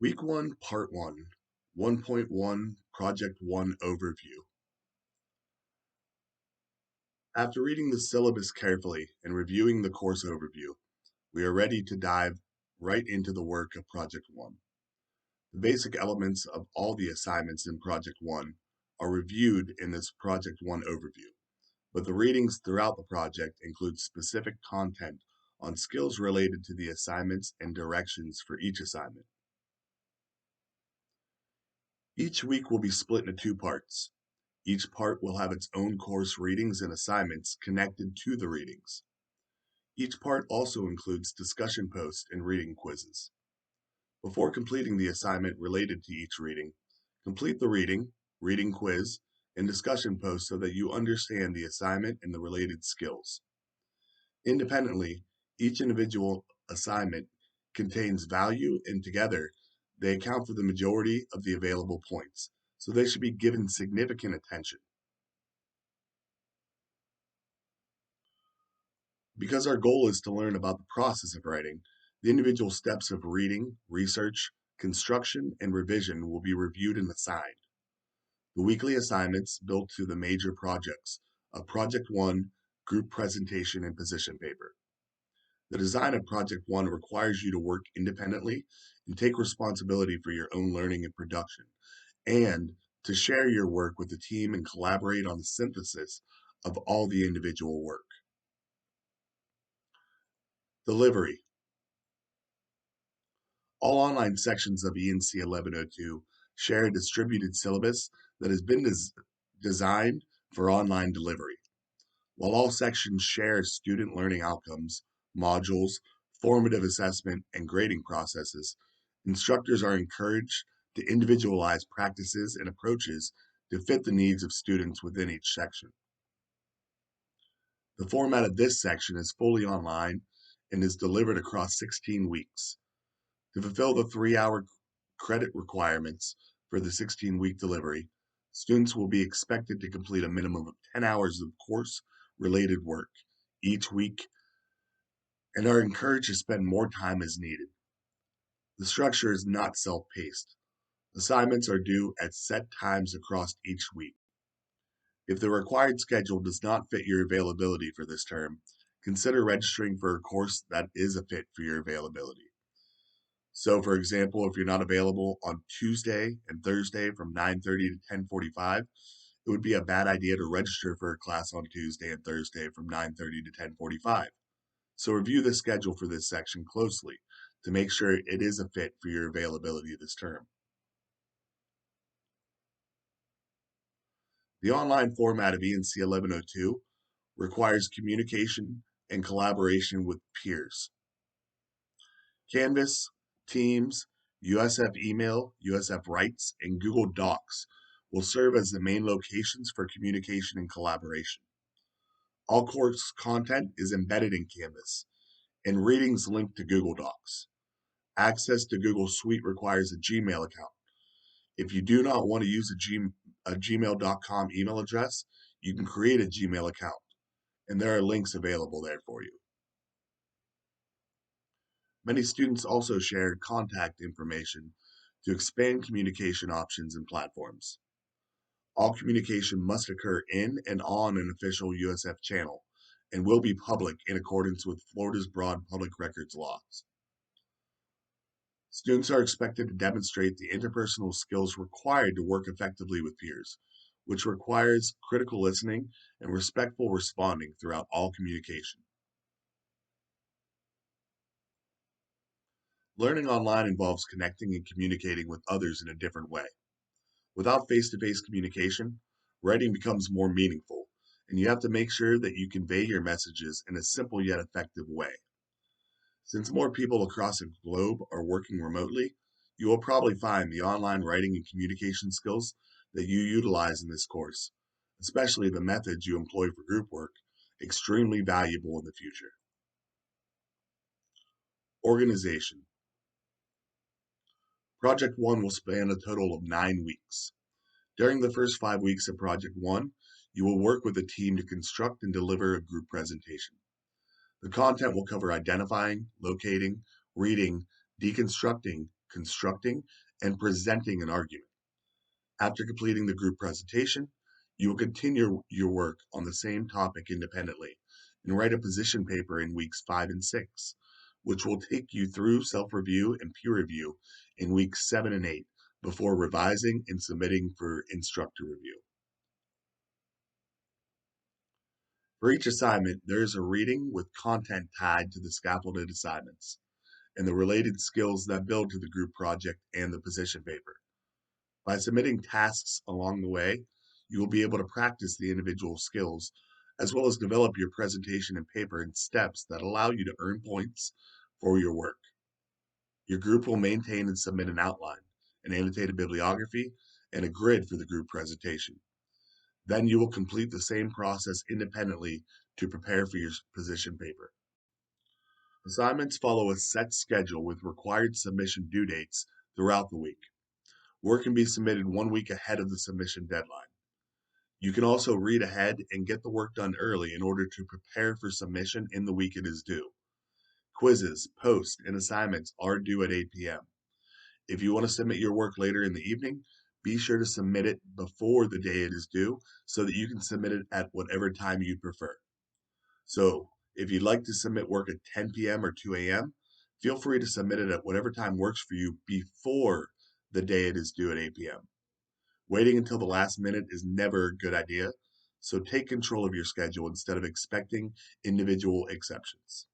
Week 1, Part 1, 1.1, Project 1 Overview. After reading the syllabus carefully and reviewing the course overview, we are ready to dive right into the work of Project 1. The basic elements of all the assignments in Project 1 are reviewed in this Project 1 overview, but the readings throughout the project include specific content on skills related to the assignments and directions for each assignment. Each week will be split into two parts. Each part will have its own course readings and assignments connected to the readings. Each part also includes discussion posts and reading quizzes. Before completing the assignment related to each reading, complete the reading quiz, and discussion post so that you understand the assignment and the related skills. Independently, each individual assignment contains value, and together they account for the majority of the available points, so they should be given significant attention. Because our goal is to learn about the process of writing, the individual steps of reading, research, construction, and revision will be reviewed and assigned. The weekly assignments build to the major projects of Project 1, group presentation, and position paper. The design of Project 1 requires you to work independently and take responsibility for your own learning and production, and to share your work with the team and collaborate on the synthesis of all the individual work. Delivery. All online sections of ENC 1102 share a distributed syllabus that has been designed for online delivery. While all sections share student learning outcomes, modules, formative assessment, and grading processes, instructors are encouraged to individualize practices and approaches to fit the needs of students within each section. The format of this section is fully online and is delivered across 16 weeks. To fulfill the 3-hour credit requirements for the 16-week delivery, students will be expected to complete a minimum of 10 hours of course-related work each week and are encouraged to spend more time as needed. The structure is not self-paced. Assignments are due at set times across each week. If the required schedule does not fit your availability for this term, consider registering for a course that is a fit for your availability. So, for example, if you're not available on Tuesday and Thursday from 9:30 to 10:45, it would be a bad idea to register for a class on Tuesday and Thursday from 9:30 to 10:45. So review the schedule for this section closely to make sure it is a fit for your availability this term. The online format of ENC 1102 requires communication and collaboration with peers. Canvas, Teams, USF Email, USF Writes, and Google Docs will serve as the main locations for communication and collaboration. All course content is embedded in Canvas, and readings linked to Google Docs. Access to Google Suite requires a Gmail account. If you do not want to use a gmail.com email address, you can create a Gmail account, and there are links available there for you. Many students also shared contact information to expand communication options and platforms. All communication must occur in and on an official USF channel and will be public in accordance with Florida's broad public records laws. Students are expected to demonstrate the interpersonal skills required to work effectively with peers, which requires critical listening and respectful responding throughout all communication. Learning online involves connecting and communicating with others in a different way. Without face-to-face communication, writing becomes more meaningful, and you have to make sure that you convey your messages in a simple yet effective way. Since more people across the globe are working remotely, you will probably find the online writing and communication skills that you utilize in this course, especially the methods you employ for group work, extremely valuable in the future. Organization. Project 1 will span a total of 9 weeks. During the first 5 weeks of Project 1, you will work with a team to construct and deliver a group presentation. The content will cover identifying, locating, reading, deconstructing, constructing, and presenting an argument. After completing the group presentation, you will continue your work on the same topic independently and write a position paper in weeks 5 and 6, which will take you through self-review and peer review in weeks 7 and 8 before revising and submitting for instructor review. For each assignment, there is a reading with content tied to the scaffolded assignments and the related skills that build to the group project and the position paper. By submitting tasks along the way, you will be able to practice the individual skills, as well as develop your presentation and paper in steps that allow you to earn points for your work. Your group will maintain and submit an outline, an annotated bibliography, and a grid for the group presentation. Then you will complete the same process independently to prepare for your position paper. Assignments follow a set schedule with required submission due dates throughout the week. Work can be submitted 1 week ahead of the submission deadline. You can also read ahead and get the work done early in order to prepare for submission in the week it is due. Quizzes, posts, and assignments are due at 8 p.m. If you want to submit your work later in the evening, be sure to submit it before the day it is due so that you can submit it at whatever time you prefer. So, if you'd like to submit work at 10 p.m. or 2 a.m., feel free to submit it at whatever time works for you before the day it is due at 8 p.m. Waiting until the last minute is never a good idea, so take control of your schedule instead of expecting individual exceptions.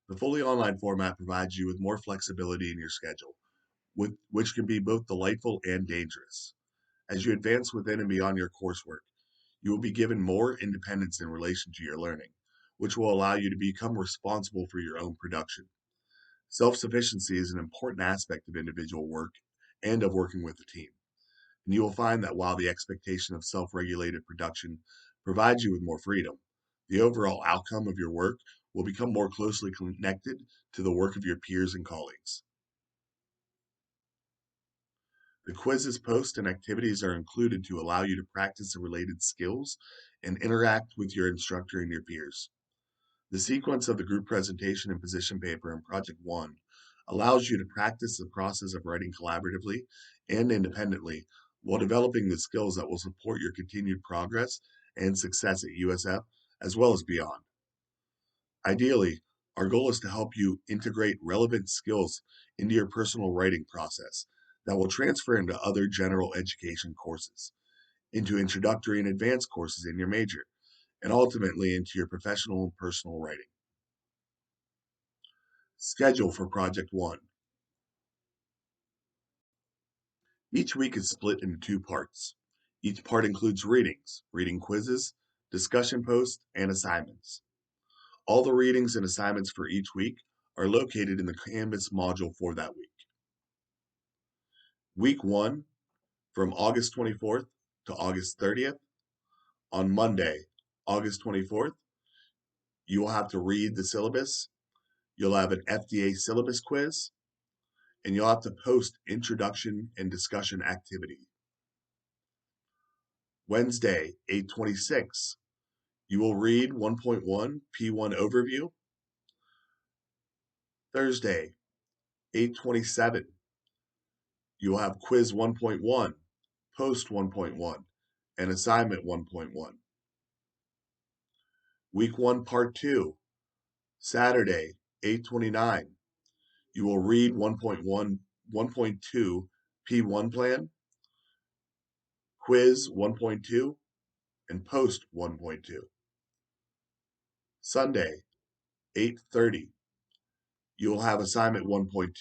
The fully online format provides you with more flexibility in your schedule, which can be both delightful and dangerous. As you advance within and beyond your coursework, you will be given more independence in relation to your learning, which will allow you to become responsible for your own production. Self-sufficiency is an important aspect of individual work and of working with a team. And you will find that while the expectation of self-regulated production provides you with more freedom, the overall outcome of your work will become more closely connected to the work of your peers and colleagues. The quizzes, posts, and activities are included to allow you to practice the related skills and interact with your instructor and your peers. The sequence of the group presentation and position paper in Project 1 allows you to practice the process of writing collaboratively and independently while developing the skills that will support your continued progress and success at USF as well as beyond. Ideally, our goal is to help you integrate relevant skills into your personal writing process that will transfer into other general education courses, into introductory and advanced courses in your major, and ultimately into your professional and personal writing. Schedule for Project 1. Each week is split into 2 parts. Each part includes readings, reading quizzes, discussion posts, and assignments. All the readings and assignments for each week are located in the Canvas module for that week. Week 1, from August 24th to August 30th. On Monday, August 24th, you will have to read the syllabus. You'll have an FDA syllabus quiz, and you'll have to post introduction and discussion activity. Wednesday, 8/26, you will read 1.1 P1 overview. Thursday, 8/27, you will have quiz 1.1, post 1.1, and assignment 1.1. Week 1, part 2, Saturday, 8/29, you will read 1.1, 1.2 P1 plan, quiz 1.2, and post 1.2. Sunday, 8:30, you will have assignment 1.2.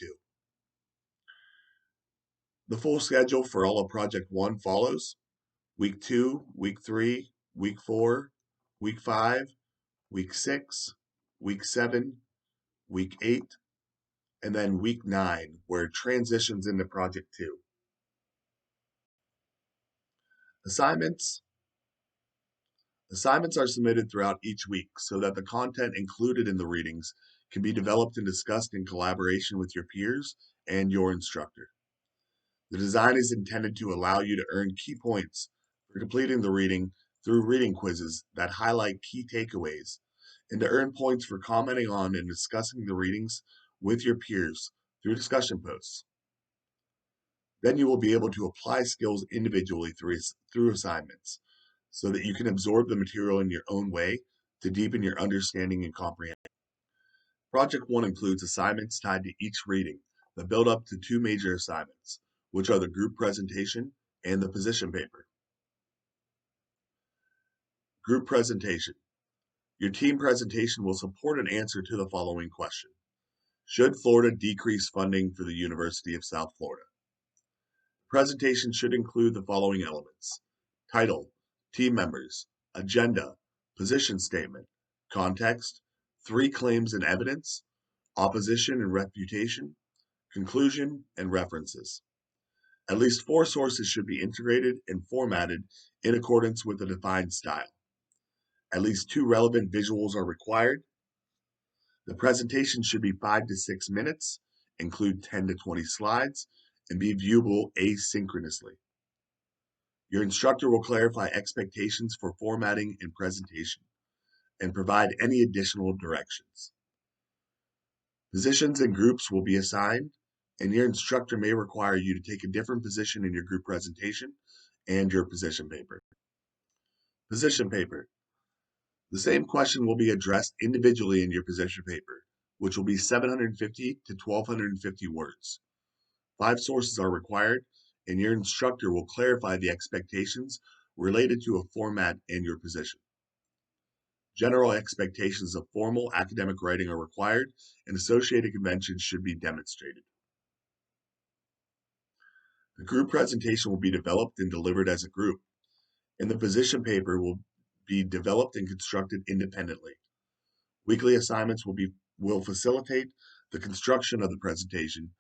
The full schedule for all of Project 1 follows: Week 2, Week 3, Week 4, Week 5, Week 6, Week 7, Week 8, and then Week 9, where it transitions into Project 2. Assignments. Assignments are submitted throughout each week so that the content included in the readings can be developed and discussed in collaboration with your peers and your instructor. The design is intended to allow you to earn key points for completing the reading through reading quizzes that highlight key takeaways, and to earn points for commenting on and discussing the readings with your peers through discussion posts. Then you will be able to apply skills individually through assignments so that you can absorb the material in your own way to deepen your understanding and comprehension. Project 1 includes assignments tied to each reading that build up to two major assignments, which are the group presentation and the position paper. Group presentation. Your team presentation will support an answer to the following question. Should Florida decrease funding for the University of South Florida? Presentation should include the following elements: title, team members, agenda, position statement, context, three claims and evidence, opposition and refutation, conclusion, and references. At least four sources should be integrated and formatted in accordance with a defined style. At least two relevant visuals are required. The presentation should be 5 to 6 minutes, include 10 to 20 slides, and be viewable asynchronously. Your instructor will clarify expectations for formatting and presentation and provide any additional directions. Positions and groups will be assigned, and your instructor may require you to take a different position in your group presentation and your position paper. Position paper. The same question will be addressed individually in your position paper, which will be 750 to 1250 words. 5 sources are required, and your instructor will clarify the expectations related to a format and your position. General expectations of formal academic writing are required, and associated conventions should be demonstrated. The group presentation will be developed and delivered as a group, and the position paper will be developed and constructed independently. Weekly assignments will facilitate the construction of the presentation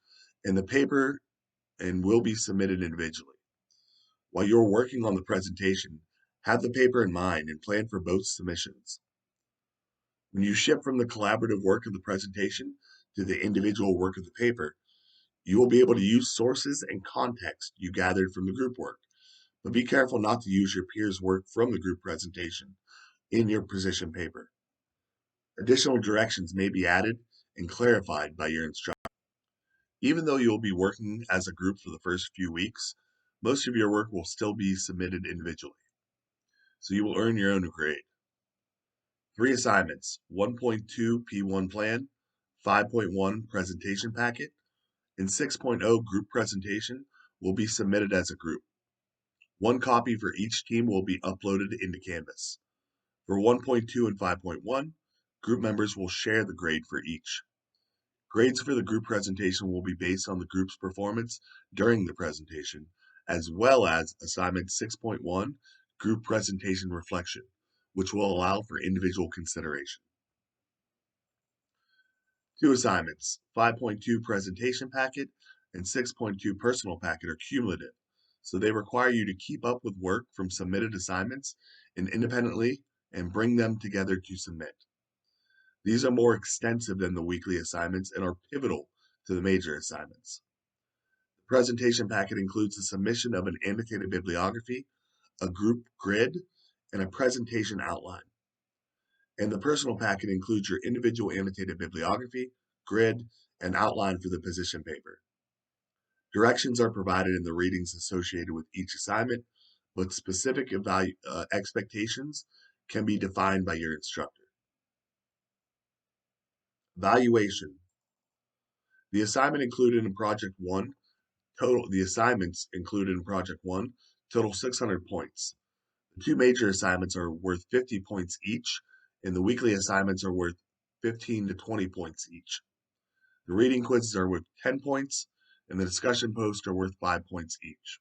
and the paper and will be submitted individually. While you're working on the presentation, have the paper in mind and plan for both submissions. When you shift from the collaborative work of the presentation to the individual work of the paper, you will be able to use sources and context you gathered from the group work, but be careful not to use your peers' work from the group presentation in your position paper. Additional directions may be added and clarified by your instructor. Even though you will be working as a group for the first few weeks, most of your work will still be submitted individually, so you will earn your own grade. 3 assignments: 1.2 P1 plan, 5.1 presentation packet, and 6.0 group presentation will be submitted as a group. 1 copy for each team will be uploaded into Canvas. For 1.2 and 5.1, group members will share the grade for each. Grades for the group presentation will be based on the group's performance during the presentation, as well as assignment 6.1, group presentation reflection, which will allow for individual consideration. 2 assignments, 5.2 presentation packet and 6.2 personal packet are cumulative, so they require you to keep up with work from submitted assignments and independently and bring them together to submit. These are more extensive than the weekly assignments and are pivotal to the major assignments. The presentation packet includes the submission of an annotated bibliography, a group grid, and a presentation outline. And the personal packet includes your individual annotated bibliography, grid, and outline for the position paper. Directions are provided in the readings associated with each assignment, but specific expectations can be defined by your instructor. Valuation. The assignments included in Project 1 total 600 points. The 2 major assignments are worth 50 points each, and the weekly assignments are worth 15 to 20 points each. The reading quizzes are worth 10 points, and the discussion posts are worth 5 points each.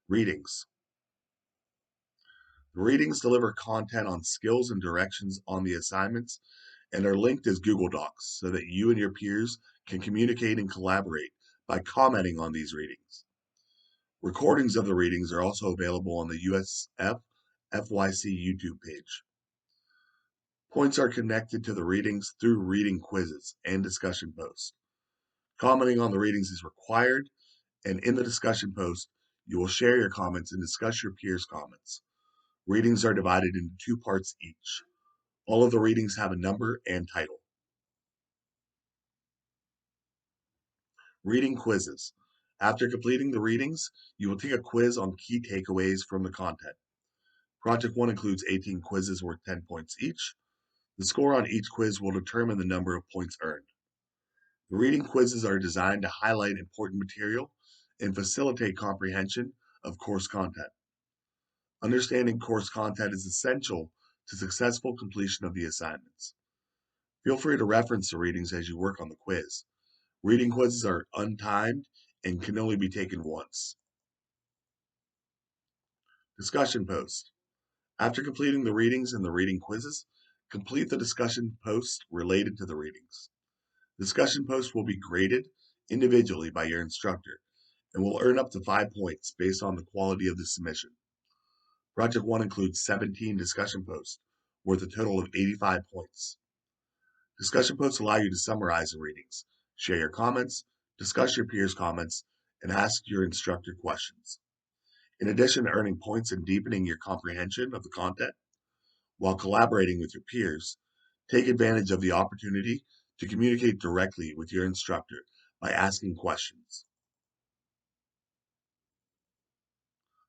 Readings. The readings deliver content on skills and directions on the assignments and are linked as Google Docs so that you and your peers can communicate and collaborate by commenting on these readings. Recordings of the readings are also available on the USF FYC YouTube page. Points are connected to the readings through reading quizzes and discussion posts. Commenting on the readings is required, and in the discussion post, you will share your comments and discuss your peers' comments. Readings are divided into 2 parts each. All of the readings have a number and title. Reading quizzes. After completing the readings, you will take a quiz on key takeaways from the content. Project 1 includes 18 quizzes worth 10 points each. The score on each quiz will determine the number of points earned. The reading quizzes are designed to highlight important material and facilitate comprehension of course content. Understanding course content is essential to successful completion of the assignments. Feel free to reference the readings as you work on the quiz. Reading quizzes are untimed and can only be taken once. Discussion post. After completing the readings and the reading quizzes, complete the discussion post related to the readings. Discussion posts will be graded individually by your instructor and will earn up to 5 points based on the quality of the submission. Project 1 includes 17 discussion posts worth a total of 85 points. Discussion posts allow you to summarize the readings, share your comments, discuss your peers' comments, and ask your instructor questions. In addition to earning points and deepening your comprehension of the content, while collaborating with your peers, take advantage of the opportunity to communicate directly with your instructor by asking questions.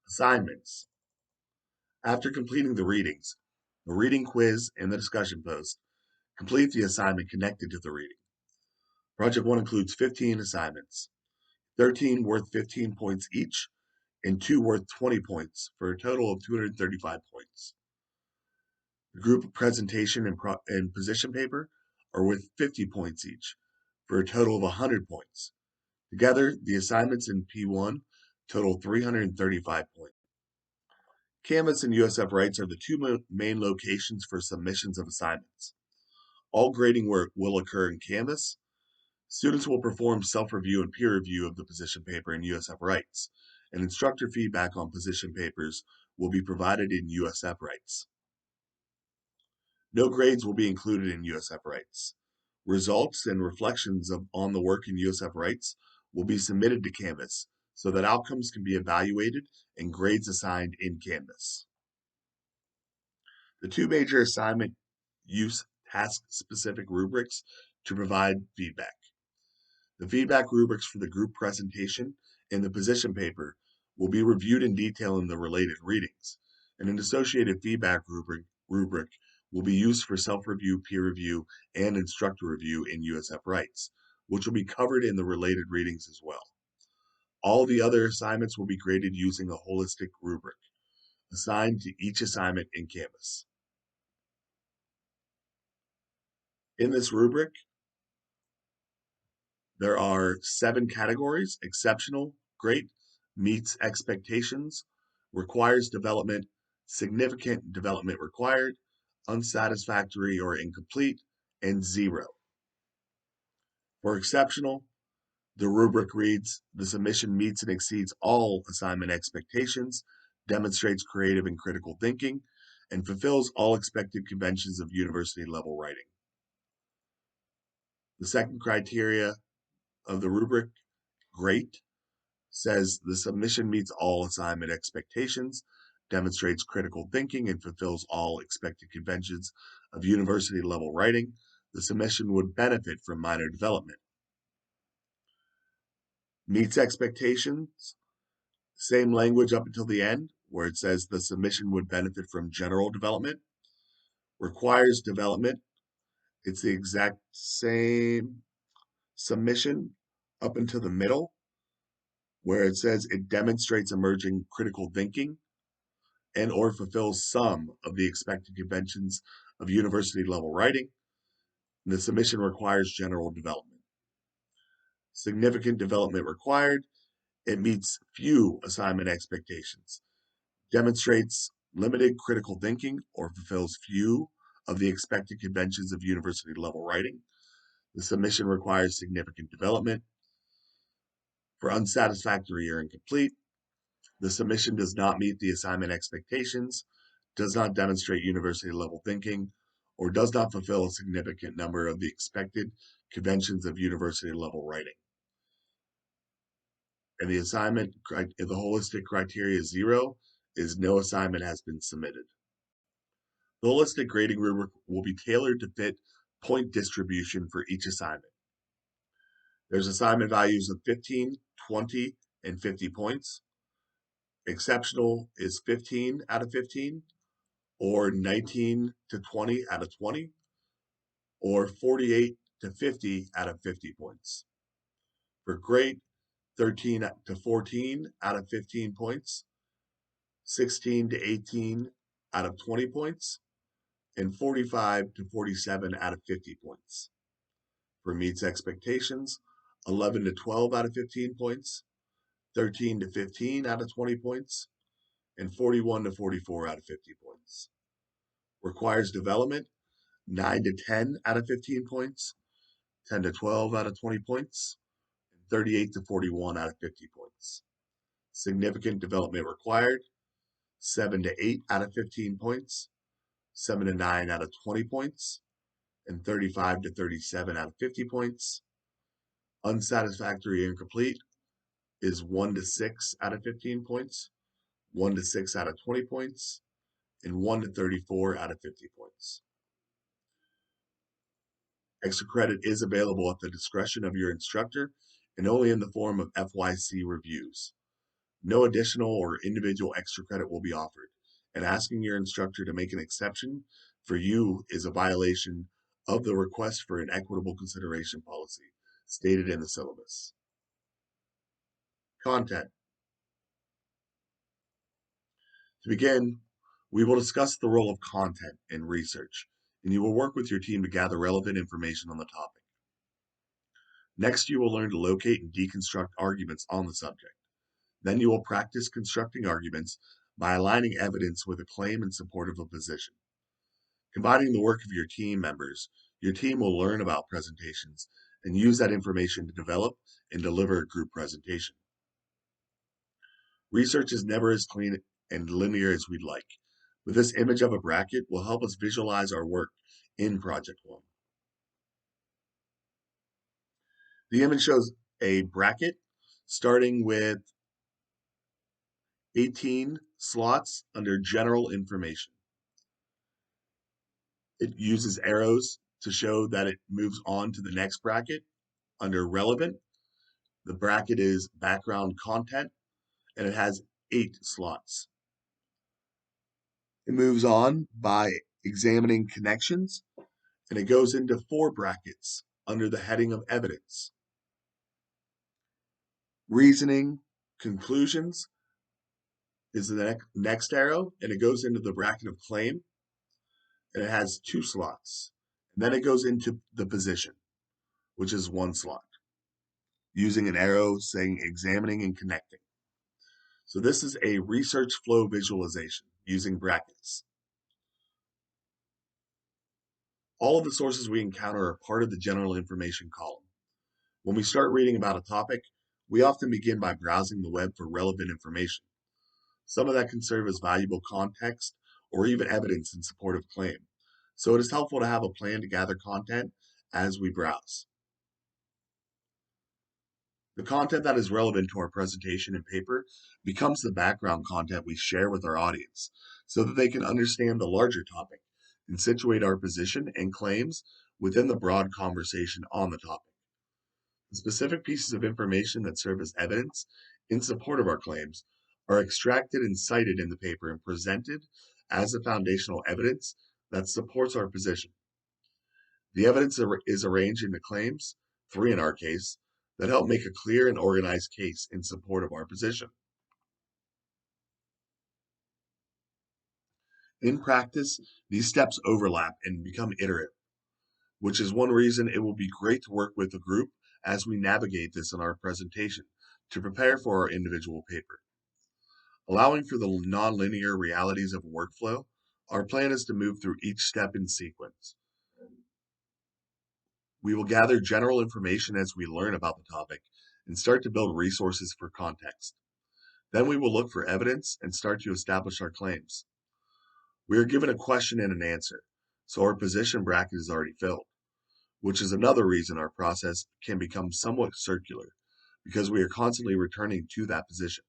Assignments. After completing the readings, the reading quiz, and the discussion post, complete the assignment connected to the reading. Project 1 includes 15 assignments, 13 worth 15 points each, and 2 worth 20 points for a total of 235 points. The group presentation and position paper are worth 50 points each for a total of 100 points. Together, the assignments in P1 total 335 points. Canvas and USF Writes are the two main locations for submissions of assignments. All grading work will occur in Canvas. Students will perform self-review and peer review of the position paper in USF Writes, and instructor feedback on position papers will be provided in USF Writes. No grades will be included in USF Writes. Results and reflections on the work in USF Writes will be submitted to Canvas so that outcomes can be evaluated and grades assigned in Canvas. The two major assignment use task-specific rubrics to provide feedback. The feedback rubrics for the group presentation and the position paper will be reviewed in detail in the related readings, and an associated feedback rubric will be used for self-review, peer review, and instructor review in USF Writes, which will be covered in the related readings as well. All the other assignments will be graded using a holistic rubric, assigned to each assignment in Canvas. In this rubric, there are 7 categories: exceptional, great, meets expectations, requires development, significant development required, unsatisfactory or incomplete, and 0. For exceptional, the rubric reads, the submission meets and exceeds all assignment expectations, demonstrates creative and critical thinking, and fulfills all expected conventions of university level writing. The second criteria of the rubric, great, says the submission meets all assignment expectations, demonstrates critical thinking, and fulfills all expected conventions of university level writing. The submission would benefit from minor development. Meets expectations, same language up until the end, where it says the submission would benefit from general development. Requires development, it's the exact same submission up until the middle, where it says it demonstrates emerging critical thinking and or fulfills some of the expected conventions of university level writing. The submission requires general development. Significant development required, it meets few assignment expectations, demonstrates limited critical thinking or fulfills few of the expected conventions of university level writing. The submission requires significant development. For unsatisfactory or incomplete, the submission does not meet the assignment expectations, does not demonstrate university level thinking, or does not fulfill a significant number of the expected conventions of university level writing. And the holistic criteria 0 is no assignment has been submitted. The holistic grading rubric will be tailored to fit point distribution for each assignment. There's assignment values of 15, 20, and 50 points. Exceptional is 15 out of 15, or 19 to 20 out of 20, or 48 to 50 out of 50 points. For great, 13 to 14 out of 15 points, 16 to 18 out of 20 points, and 45 to 47 out of 50 points. For meets expectations, 11 to 12 out of 15 points, 13 to 15 out of 20 points, and 41 to 44 out of 50 points. Requires development, 9 to 10 out of 15 points, 10 to 12 out of 20 points, and 38 to 41 out of 50 points. Significant development required, 7 to 8 out of 15 points, 7 to 9 out of 20 points, and 35 to 37 out of 50 points. Unsatisfactory and incomplete is 1 to 6 out of 15 points, 1 to 6 out of 20 points, and 1 to 34 out of 50 points. Extra credit is available at the discretion of your instructor and only in the form of FYC reviews. No additional or individual extra credit will be offered, and asking your instructor to make an exception for you is a violation of the request for an equitable consideration policy stated in the syllabus. Content. To begin, we will discuss the role of content in research, and you will work with your team to gather relevant information on the topic. Next, you will learn to locate and deconstruct arguments on the subject. Then you will practice constructing arguments by aligning evidence with a claim in support of a position. Combining the work of your team members, your team will learn about presentations and use that information to develop and deliver a group presentation. Research is never as clean and linear as we'd like, but this image of a bracket will help us visualize our work in Project One. The image shows a bracket starting with 18 slots under general information. It uses arrows to show that it moves on to the next bracket. Under relevant, the bracket is background content and it has 8 slots. It moves on by examining connections and it goes into 4 brackets under the heading of evidence. Reasoning conclusions is the next arrow and it goes into the bracket of claim and it has 2 slots. And then it goes into the position, which is 1 slot, using an arrow saying examining and connecting. So this is a research flow visualization using brackets. All of the sources we encounter are part of the general information column. When we start reading about a topic, we often begin by browsing the web for relevant information. Some of that can serve as valuable context or even evidence in support of claim. So it is helpful to have a plan to gather content as we browse. The content that is relevant to our presentation and paper becomes the background content we share with our audience so that they can understand the larger topic and situate our position and claims within the broad conversation on the topic. The specific pieces of information that serve as evidence in support of our claims are extracted and cited in the paper and presented as the foundational evidence that supports our position. The evidence is arranged into claims, 3 in our case, that help make a clear and organized case in support of our position. In practice, these steps overlap and become iterative, which is one reason it will be great to work with a group as we navigate this in our presentation to prepare for our individual paper. Allowing for the nonlinear realities of a workflow, our plan is to move through each step in sequence. We will gather general information as we learn about the topic and start to build resources for context. Then we will look for evidence and start to establish our claims. We are given a question and an answer, so our position bracket is already filled, which is another reason our process can become somewhat circular, because we are constantly returning to that position.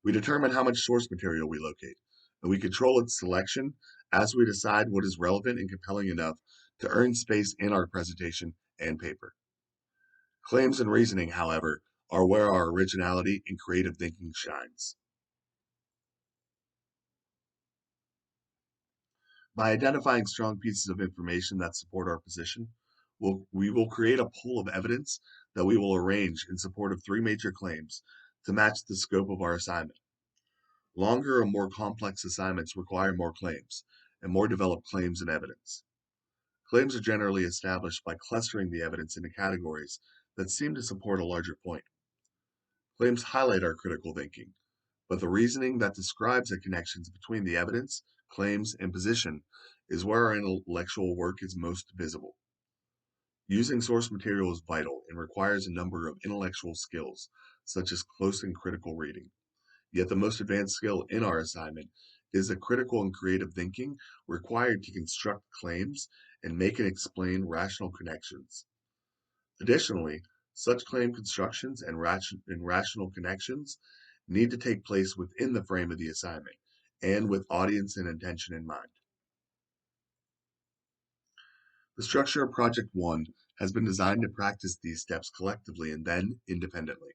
We determine how much source material we locate, and we control its selection as we decide what is relevant and compelling enough to earn space in our presentation and paper. Claims and reasoning, however, are where our originality and creative thinking shines. By identifying strong pieces of information that support our position, we will create a pool of evidence that we will arrange in support of three major claims to match the scope of our assignment. Longer or more complex assignments require more claims and more developed claims and evidence. Claims are generally established by clustering the evidence into categories that seem to support a larger point. Claims highlight our critical thinking, but the reasoning that describes the connections between the evidence, claims, and position is where our intellectual work is most visible. Using source material is vital and requires a number of intellectual skills, such as close and critical reading. Yet the most advanced skill in our assignment is the critical and creative thinking required to construct claims and make and explain rational connections. Additionally, such claim constructions and rational connections need to take place within the frame of the assignment and with audience and intention in mind. The structure of Project 1 has been designed to practice these steps collectively and then independently.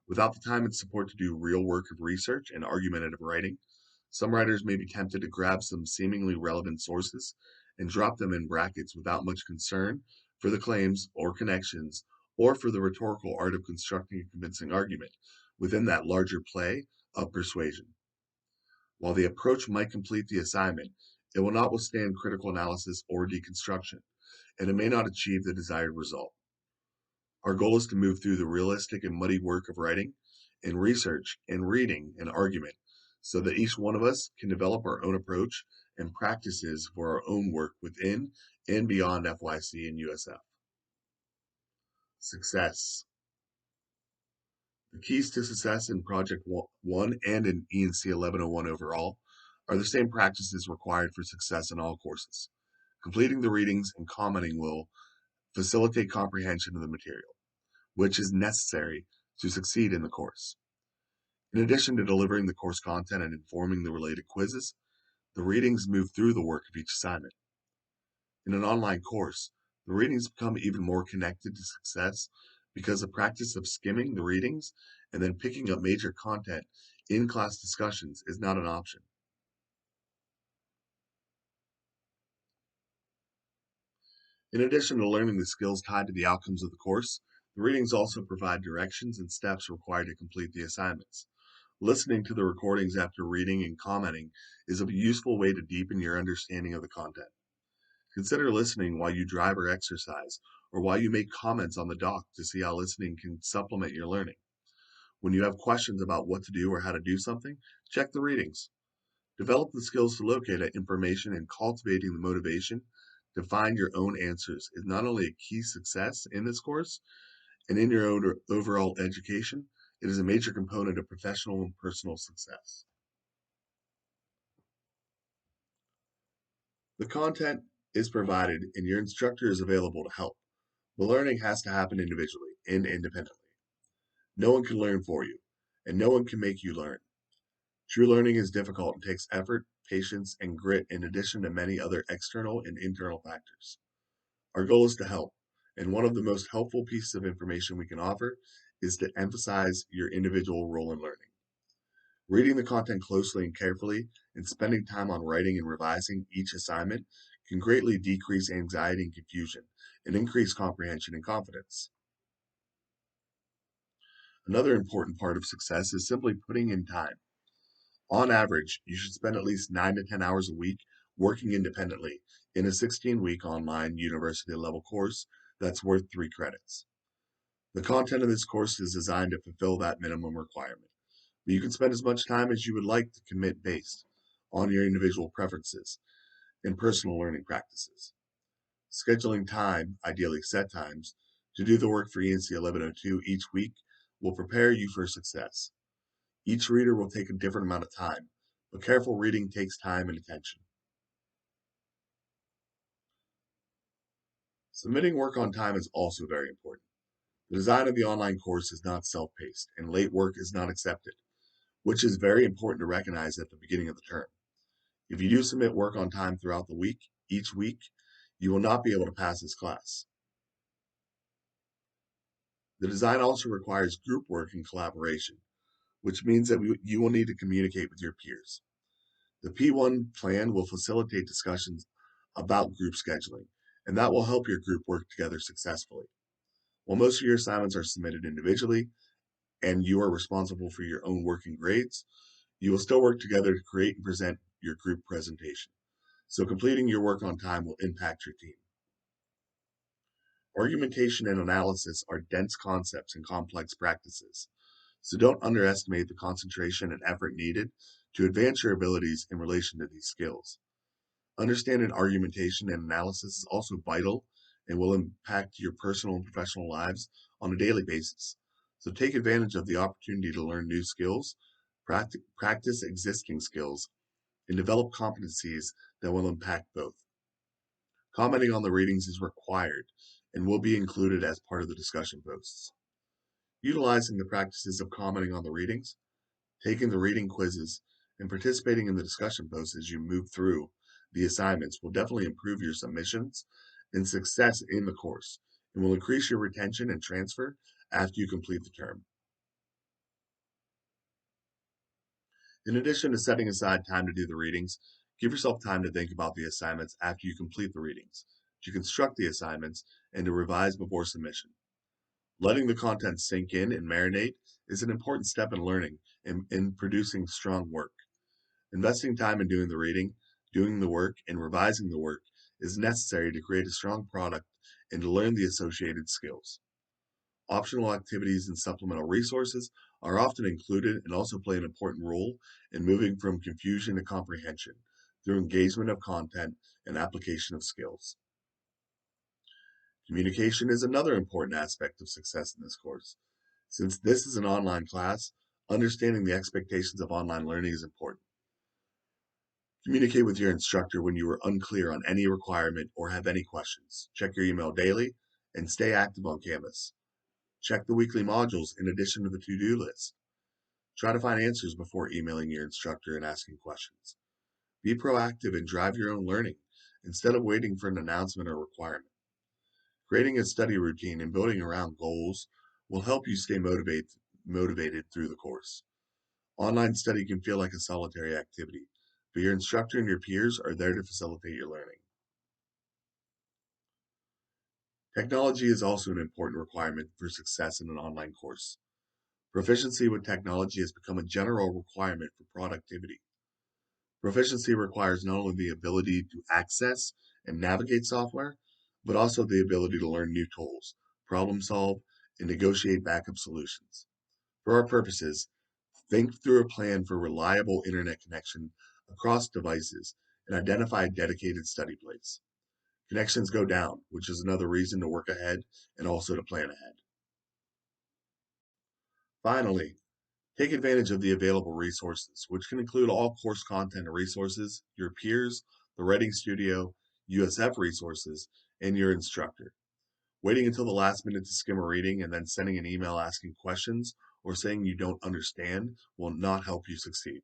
Without the time and support to do real work of research and argumentative writing, some writers may be tempted to grab some seemingly relevant sources and drop them in brackets without much concern for the claims or connections or for the rhetorical art of constructing a convincing argument within that larger play of persuasion. While the approach might complete the assignment, it will not withstand critical analysis or deconstruction, and it may not achieve the desired result. Our goal is to move through the realistic and muddy work of writing and research and reading and argument so that each one of us can develop our own approach and practices for our own work within and beyond FYC and USF. Success. The keys to success in Project 1 and in E&C 1101 overall are the same practices required for success in all courses. Completing the readings and commenting will facilitate comprehension of the material, which is necessary to succeed in the course. In addition to delivering the course content and informing the related quizzes, the readings move through the work of each assignment. In an online course, the readings become even more connected to success because the practice of skimming the readings and then picking up major content in class discussions is not an option. In addition to learning the skills tied to the outcomes of the course, the readings also provide directions and steps required to complete the assignments. Listening to the recordings after reading and commenting is a useful way to deepen your understanding of the content. Consider listening while you drive or exercise, or while you make comments on the doc to see how listening can supplement your learning. When you have questions about what to do or how to do something, check the readings. Develop the skills to locate that information, and cultivating the motivation to find your own answers is not only a key success in this course and in your own overall education, it is a major component of professional and personal success. The content is provided and your instructor is available to help. The learning has to happen individually and independently. No one can learn for you, and no one can make you learn. True learning is difficult and takes effort, patience, and grit in addition to many other external and internal factors. Our goal is to help, and one of the most helpful pieces of information we can offer is to emphasize your individual role in learning. Reading the content closely and carefully and spending time on writing and revising each assignment can greatly decrease anxiety and confusion and increase comprehension and confidence. Another important part of success is simply putting in time. On average, you should spend at least 9 to 10 hours a week working independently in a 16-week online university level course that's worth 3 credits. The content of this course is designed to fulfill that minimum requirement, but you can spend as much time as you would like to commit based on your individual preferences and personal learning practices. Scheduling time, ideally set times, to do the work for E&C 1102 each week will prepare you for success. Each reader will take a different amount of time, but careful reading takes time and attention. Submitting work on time is also very important. The design of the online course is not self-paced, and late work is not accepted, which is very important to recognize at the beginning of the term. If you do submit work on time throughout the week, each week, you will not be able to pass this class. The design also requires group work and collaboration, which means that you will need to communicate with your peers. The P1 plan will facilitate discussions about group scheduling, and that will help your group work together successfully. While most of your assignments are submitted individually and you are responsible for your own work and grades, you will still work together to create and present your group presentation. So completing your work on time will impact your team. Argumentation and analysis are dense concepts and complex practices, so don't underestimate the concentration and effort needed to advance your abilities in relation to these skills. Understanding argumentation and analysis is also vital and will impact your personal and professional lives on a daily basis. So take advantage of the opportunity to learn new skills, practice existing skills, and develop competencies that will impact both. Commenting on the readings is required and will be included as part of the discussion posts. Utilizing the practices of commenting on the readings, taking the reading quizzes, and participating in the discussion posts as you move through the assignments will definitely improve your submissions and success in the course and will increase your retention and transfer after you complete the term. In addition to setting aside time to do the readings, give yourself time to think about the assignments after you complete the readings, to construct the assignments, and to revise before submission. Letting the content sink in and marinate is an important step in learning and in producing strong work. Investing time in doing the reading, doing the work, and revising the work is necessary to create a strong product and to learn the associated skills. Optional activities and supplemental resources are often included and also play an important role in moving from confusion to comprehension through engagement of content and application of skills. Communication is another important aspect of success in this course. Since this is an online class, understanding the expectations of online learning is important. Communicate with your instructor when you are unclear on any requirement or have any questions. Check your email daily and stay active on Canvas. Check the weekly modules in addition to the to-do list. Try to find answers before emailing your instructor and asking questions. Be proactive and drive your own learning instead of waiting for an announcement or requirement. Creating a study routine and building around goals will help you stay motivated through the course. Online study can feel like a solitary activity, but your instructor and your peers are there to facilitate your learning. Technology is also an important requirement for success in an online course. Proficiency with technology has become a general requirement for productivity. Proficiency requires not only the ability to access and navigate software, but also the ability to learn new tools, problem solve, and negotiate backup solutions. For our purposes, think through a plan for reliable internet connection across devices and identify a dedicated study place. Connections go down, which is another reason to work ahead and also to plan ahead. Finally, take advantage of the available resources, which can include all course content and resources, your peers, the Writing Studio, USF resources, and your instructor. Waiting until the last minute to skim a reading and then sending an email asking questions or saying you don't understand will not help you succeed.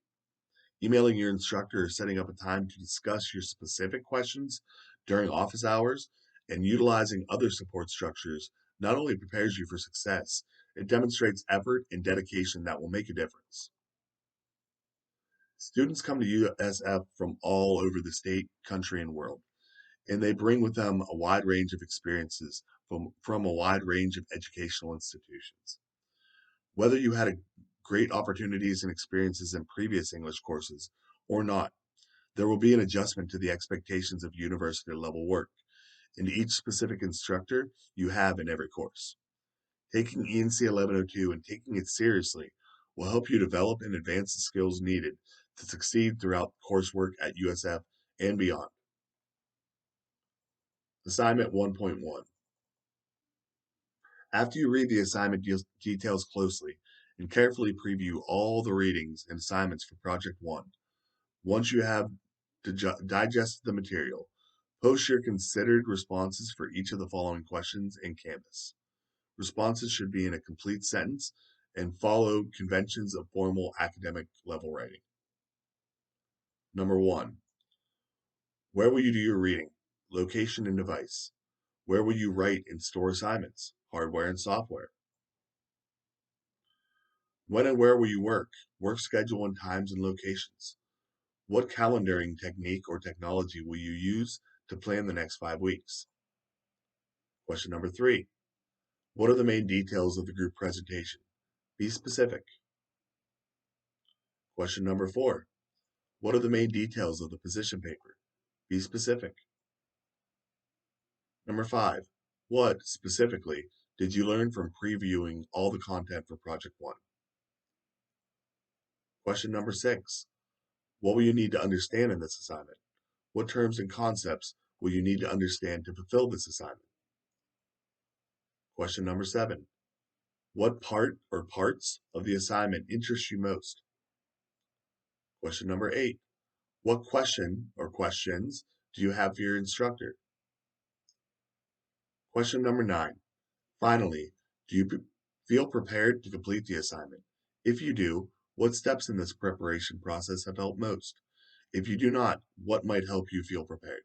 Emailing your instructor or setting up a time to discuss your specific questions during office hours and utilizing other support structures not only prepares you for success, it demonstrates effort and dedication that will make a difference. Students come to USF from all over the state, country, and world, and they bring with them a wide range of experiences from a wide range of educational institutions. Whether you had great opportunities and experiences in previous English courses or not, there will be an adjustment to the expectations of university level work and each specific instructor you have in every course. Taking ENC 1102 and taking it seriously will help you develop and advance the skills needed to succeed throughout coursework at USF and beyond. Assignment 1.1. After you read the assignment details closely and carefully preview all the readings and assignments for Project 1, once you have digested the material, post your considered responses for each of the following questions in Canvas. Responses should be in a complete sentence and follow conventions of formal academic level writing. Number 1. Where will you do your reading? Location and device. Where will you write and store assignments? Hardware and software. When and where will you work schedule and times and locations. What calendaring technique or technology will you use to plan the next 5 weeks? Question number 3. What are the main details of the group presentation? Be specific. Question number 4. What are the main details of the position paper? Be specific. Number 5. What, specifically, did you learn from previewing all the content for Project 1? Question number 6. What will you need to understand in this assignment? What terms and concepts will you need to understand to fulfill this assignment? Question number 7. What part or parts of the assignment interest you most? Question number 8. What question or questions do you have for your instructor? Question number 9. Finally, do you feel prepared to complete the assignment? If you do, what steps in this preparation process have helped most? If you do not, what might help you feel prepared?